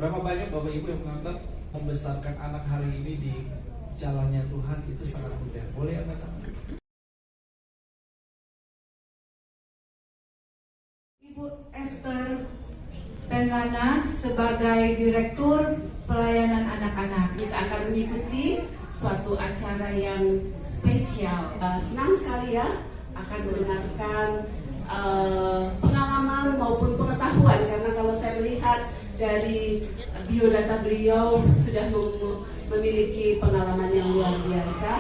Berapa banyak Bapak Ibu yang menganggap membesarkan anak hari ini di jalannya Tuhan itu sangat mudah? Boleh angkat tangan? Ibu Esther Penlana sebagai Direktur Pelayanan Anak-anak. Kita akan mengikuti suatu acara yang spesial. Senang sekali ya akan mendengarkan pengalaman maupun pengetahuan, karena kalau saya melihat dari biodata beliau sudah memiliki pengalaman yang luar biasa,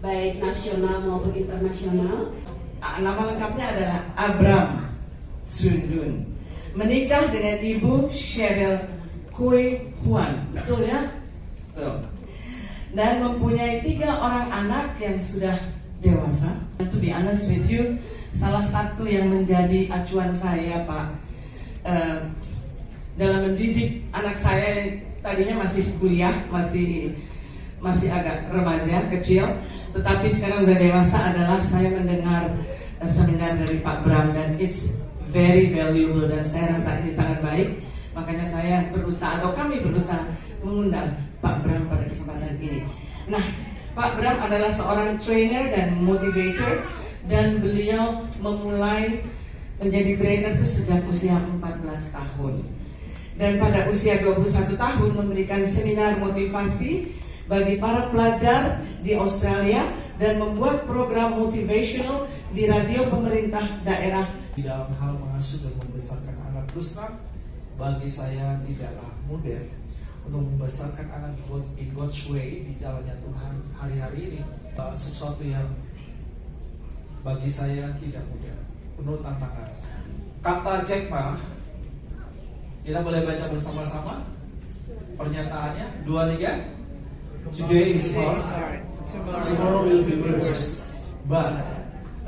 baik nasional maupun internasional. Nama lengkapnya adalah Abram Sundun, menikah dengan Ibu Cheryl Kue Huan, betul ya? Betul. Dan mempunyai 3 orang anak yang sudah dewasa. To be honest with you, salah satu yang menjadi acuan saya, Pak, dalam mendidik anak saya, tadinya masih kuliah, masih agak remaja, kecil, tetapi sekarang udah dewasa, adalah saya mendengar seminar dari Pak Bram, dan it's very valuable, dan saya rasa ini sangat baik. Makanya saya berusaha, atau kami berusaha mengundang Pak Bram pada kesempatan ini. Nah, Pak Bram adalah seorang trainer dan motivator, dan beliau memulai menjadi trainer itu sejak usia 14 tahun. Dan pada usia 21 tahun memberikan seminar motivasi bagi para pelajar di Australia dan membuat program motivational di radio pemerintah daerah. Di dalam hal mengasuh dan membesarkan anak, terus terang bagi saya tidaklah mudah untuk membesarkan anak in God's way di jalannya Tuhan hari-hari ini. Sesuatu yang bagi saya tidak mudah, penuh tantangan. Kata Jack Ma, kita boleh baca bersama-sama pernyataannya, 2-3. Today is hard, tomorrow will be worse. But,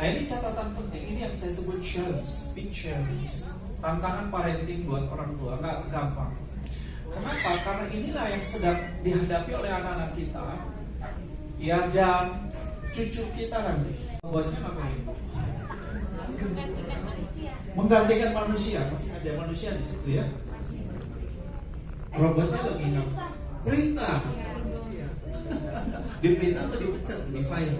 nah ini catatan penting, ini yang saya sebut challenge, big challenge. Tantangan parenting buat orang tua, nggak gampang. Kenapa? Karena inilah yang sedang dihadapi oleh anak-anak kita, ya, dan cucu kita nanti. Buatnya ngapain? Menggantikan manusia. Masih ada manusia di situ ya. Robotnya lagi perintah. Diperintah atau dipecat? Di fire.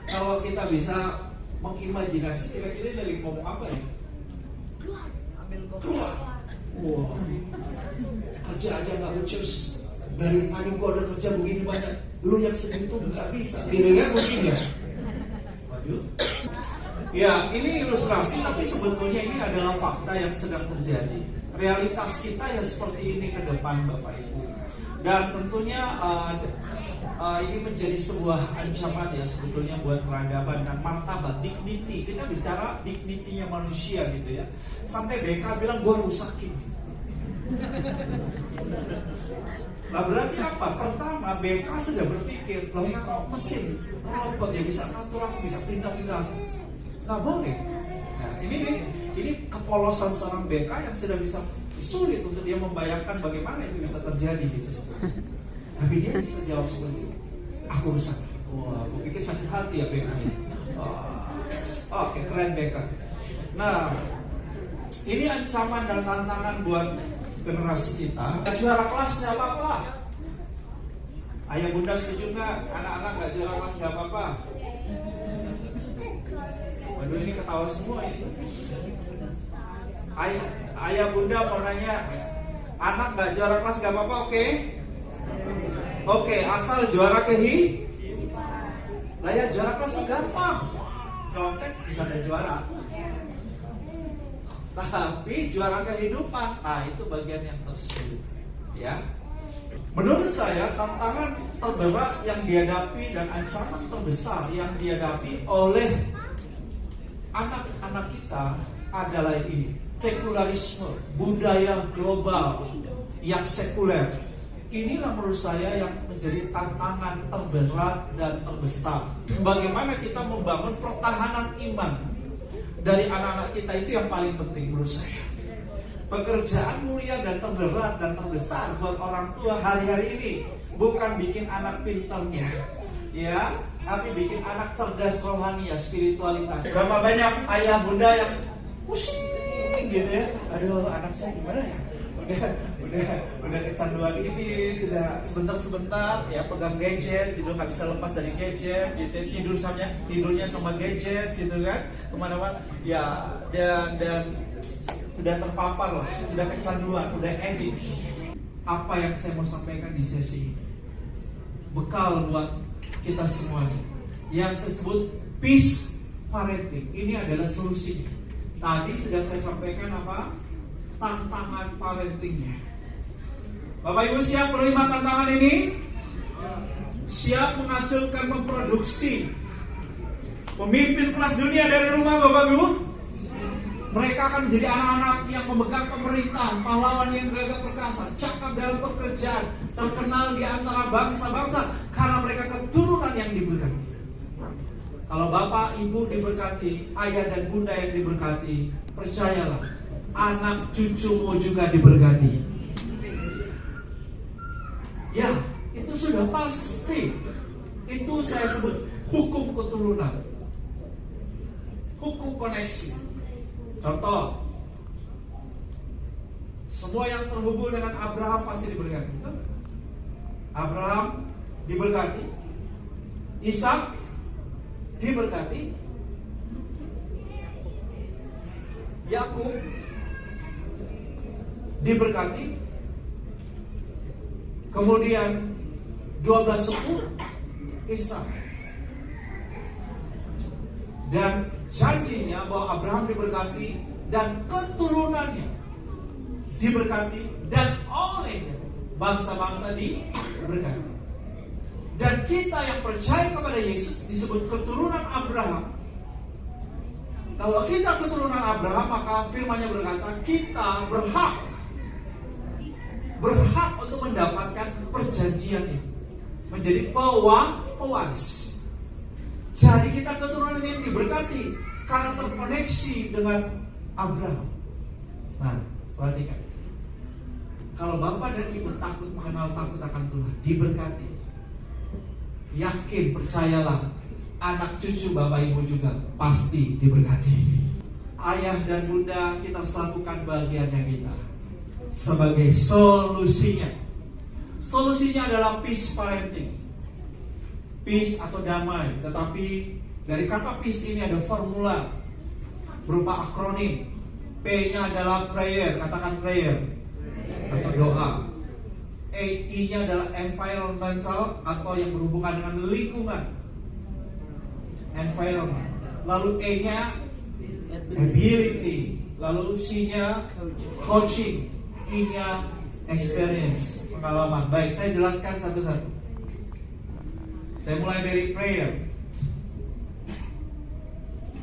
Kalau kita bisa mengimajinasi, kira-kira dari ngomong apa ya? Keluar. Wah, kerja aja nggak becus. Dari mana gua ada kerja begini banyak, lu yang segitu nggak bisa. Gitu kan mungkin ya. Waduh. Ya, ini ilustrasi, tapi sebetulnya ini adalah fakta yang sedang terjadi. Realitas kita ya seperti ini ke depan, Bapak Ibu. Dan tentunya ini menjadi sebuah ancaman ya sebetulnya buat peradaban dan martabat, dignity. Kita bicara dignity-nya manusia gitu ya. Sampai BK bilang gua rusakin. Nah berarti apa? Pertama BK sudah berpikir, loh ya kalau mesin robot yang bisa ngatur aku, bisa pindah-pindah, nggak boleh. Nah ini kepolosan seorang BK yang sudah bisa, sulit untuk dia membayangkan bagaimana itu bisa terjadi gitu sebetulnya. Tapi dia bisa jawab seperti itu. Aku rusak. Wah, aku pikir sakit hati ya BK ini. Oke, keren BK. Nah, ini ancaman dan tantangan buat generasi kita. Juara kelas nggak apa-apa. Ayah bunda setuju nggak? Anak-anak nggak juara kelas nggak apa-apa. Waduh, ini ketawa semua ini. Ayah bunda mau nanya, anak nggak juara kelas nggak apa-apa, oke? Oke, asal juara kehidupan. Lah ya juara kelas gampang. Nyontek bisa ada juara. Tapi juara kehidupan, nah itu bagian yang tersulit. Ya. Menurut saya tantangan terberat yang dihadapi dan ancaman terbesar yang dihadapi oleh anak-anak kita adalah ini. Sekularisme, budaya global yang sekuler. Inilah menurut saya yang menjadi tantangan terberat dan terbesar. Bagaimana kita membangun pertahanan iman dari anak-anak kita, itu yang paling penting menurut saya. Pekerjaan mulia dan terberat dan terbesar buat orang tua hari-hari ini bukan bikin anak pintarnya, ya, tapi bikin anak cerdas rohani ya, spiritualitas. Berapa banyak ayah bunda yang pusing gitu ya. Aduh, anak saya gimana ya? Udah kecanduan ini, sudah sebentar ya pegang gadget gitu, nggak bisa lepas dari gadget gitu, tidurnya sama gadget gitu kan, kemana-mana ya, dan udah terpapar lah, sudah kecanduan, udah addict. Apa yang saya mau sampaikan di sesi ini bekal buat kita semuanya yang saya sebut peace parenting. Ini adalah solusinya. Tadi sudah saya sampaikan apa? Tantangan parentingnya. Bapak Ibu siap menerima tantangan ini? Siap menghasilkan, memproduksi pemimpin kelas dunia dari rumah, Bapak Ibu? Mereka akan menjadi anak-anak yang memegang pemerintahan, pahlawan yang gagah perkasa, cakap dalam pekerjaan, terkenal di antara bangsa-bangsa karena mereka keturunan yang diberkati. Kalau Bapak Ibu diberkati, ayah dan bunda yang diberkati, percayalah, anak cucumu juga diberkati. Ya, itu sudah pasti. Itu saya sebut hukum keturunan, hukum koneksi. Contoh, semua yang terhubung dengan Abraham pasti diberkati. Abraham diberkati, Ishak diberkati, Yakub diberkati, kemudian 12 suku Ishak. Dan janjinya bahwa Abraham diberkati dan keturunannya diberkati dan olehnya bangsa-bangsa diberkati. Dan kita yang percaya kepada Yesus disebut keturunan Abraham. Kalau kita keturunan Abraham, maka firman-Nya berkata kita berhak untuk mendapatkan perjanjian itu, menjadi pewaris. Jadi kita keturunan ini diberkati karena terkoneksi dengan Abraham. Nah, perhatikan. Kalau Bapak dan Ibu mengenal takut akan Tuhan, diberkati. Yakin, percayalah, anak cucu Bapak Ibu juga pasti diberkati. Ayah dan bunda, kita harus lakukan bagiannya kita sebagai solusinya. Solusinya adalah peace parenting. Peace atau damai. Tetapi dari kata peace ini ada formula berupa akronim. P-nya adalah prayer, katakan prayer atau doa. E-nya adalah environmental atau yang berhubungan dengan lingkungan, environment. Lalu E-nya ability, lalu C-nya coaching, I-nya experience, pengalaman. Baik, saya jelaskan satu-satu. Saya mulai dari prayer.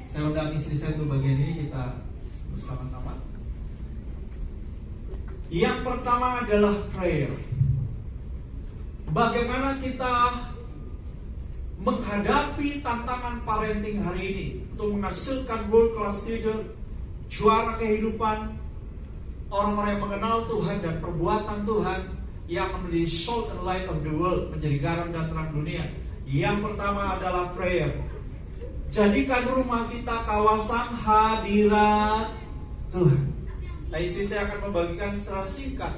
Saya undang istri saya untuk bagian ini, kita bersama-sama. Yang pertama adalah prayer. Bagaimana kita menghadapi tantangan parenting hari ini untuk menghasilkan world class leader, juara kehidupan, orang-orang yang mengenal Tuhan dan perbuatan Tuhan yang akan menjadi salt and light of the world, menjadi garam dan terang dunia. Yang pertama adalah prayer. Jadikan rumah kita kawasan hadirat Tuhan. Nah, istri saya akan membagikan secara singkat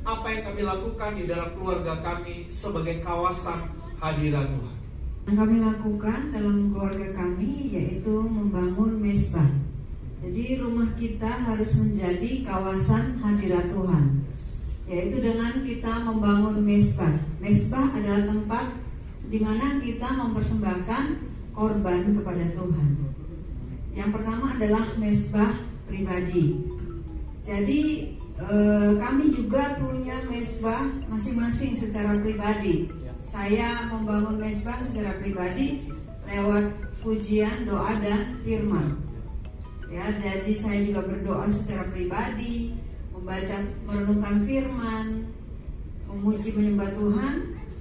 apa yang kami lakukan di dalam keluarga kami sebagai kawasan hadirat Tuhan. Yang kami lakukan dalam keluarga kami yaitu membangun mesbah. Jadi rumah kita harus menjadi kawasan hadirat Tuhan, yaitu dengan kita membangun mesbah. Mesbah adalah tempat di mana kita mempersembahkan korban kepada Tuhan. Yang pertama adalah mesbah pribadi. Jadi kami juga punya mesbah masing-masing secara pribadi. Saya membangun mesbah secara pribadi lewat pujian, doa, dan firman. Ya, jadi saya juga berdoa secara pribadi, membaca, merenungkan firman, memuji, menyembah Tuhan.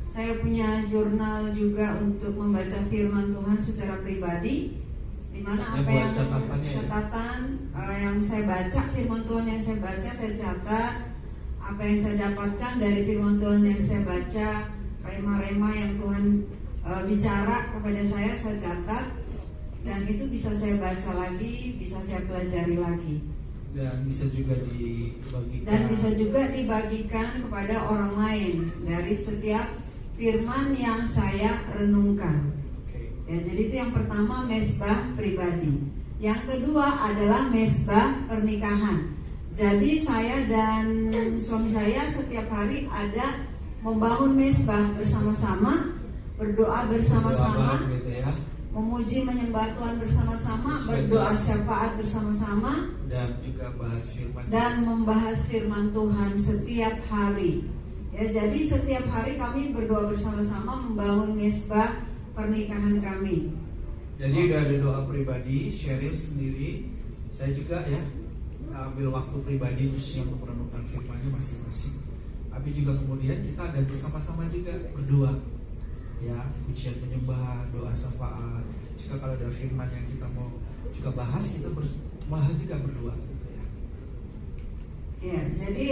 Saya punya jurnal juga untuk membaca firman Tuhan secara pribadi, di mana apa yang catatan yang saya baca, firman Tuhan yang saya baca, saya catat. Apa yang saya dapatkan dari firman Tuhan yang saya baca, rema-rema yang Tuhan bicara kepada saya catat. Dan itu bisa saya baca lagi, bisa saya pelajari lagi. Dan bisa juga dibagikan. Dan bisa juga dibagikan kepada orang lain dari setiap firman yang saya renungkan. Oke. Ya, jadi itu yang pertama, mesbah pribadi. Yang kedua adalah mesbah pernikahan. Jadi saya dan suami saya setiap hari ada membangun mesbah bersama-sama, berdoa bersama-sama, Doa bareng gitu ya. memuji menyembah Tuhan bersama-sama, berdoa syafaat bersama-sama, Dan juga bahas firman. dan membahas firman Tuhan setiap hari. Ya, jadi setiap hari kami berdoa bersama-sama membangun mesbah pernikahan kami. Jadi udah ada doa pribadi, Sheryl sendiri, saya juga ya ambil waktu pribadi khususnya untuk merenungkan firman-Nya masing-masing. Tapi juga kemudian kita ada bersama-sama juga berdoa, ya pujian penyembahan, doa syafaat. Juga kalau ada firman yang kita mau juga bahas, kita bahas juga berdoa gitu ya. Ya, jadi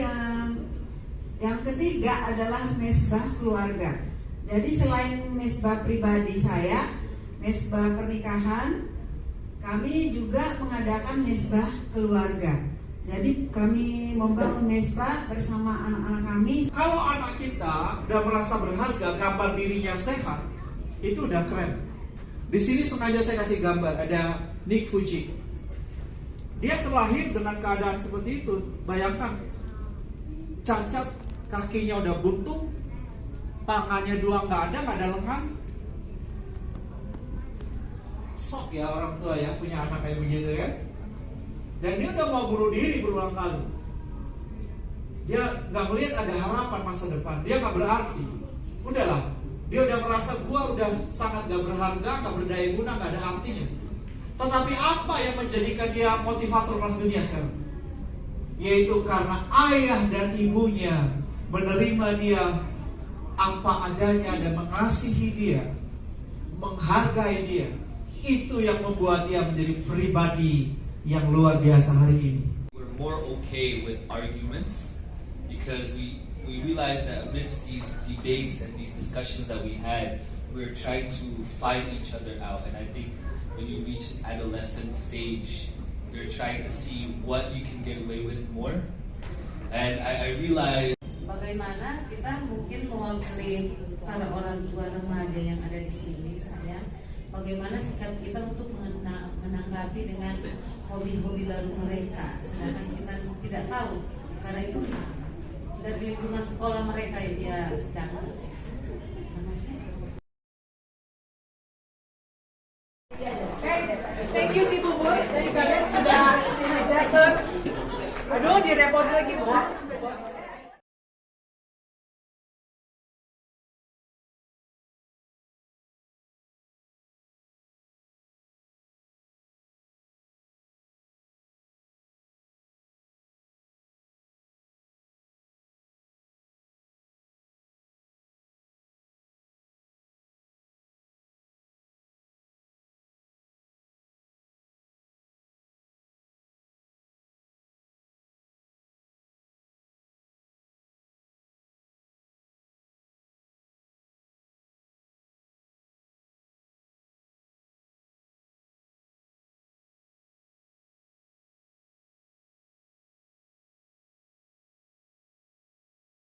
yang ketiga adalah mesbah keluarga. Jadi selain mesbah pribadi saya, mesbah pernikahan, kami juga mengadakan mesbah keluarga. Jadi kami membangun mesbah bersama anak-anak kami. Kalau anak kita udah merasa berharga, gambar dirinya sehat, itu udah keren. Di sini sengaja saya kasih gambar, ada Nick Fuji. Dia terlahir dengan keadaan seperti itu. Bayangkan, cacat, kakinya udah buntung, tangannya dua nggak ada lengan. Sok ya orang tua ya punya anak kayak begitu ya. Dan dia udah mau bunuh diri berulang kali. Dia nggak melihat ada harapan masa depan. Dia nggak berarti. Udahlah, dia udah merasa gua udah sangat gak berharga, gak berdaya guna, gak ada artinya. Tetapi apa yang menjadikan dia motivator kelas dunia sekarang? Yaitu karena ayah dan ibunya menerima dia apa adanya dan mengasihi dia, menghargai dia. Itu yang membuat dia menjadi pribadi yang luar biasa hari ini. We're more okay with arguments because we realize that amidst these debates and these discussions that we had, we're trying to find each other out. And I think when you reach an adolescent stage, you're trying to see what you can get away with more. And I realize bagaimana kita mungkin mewakili para orang tua remaja yang ada di sini, saya bagaimana sikap kita untuk menanggapi dengan hobi-hobi baru mereka, sedangkan kita tidak tahu karena itu dari lingkungan sekolah mereka ya dia sedang. Thank you Cibu Bur, dari kalian sudah datang. Aduh, direpot lagi Bu.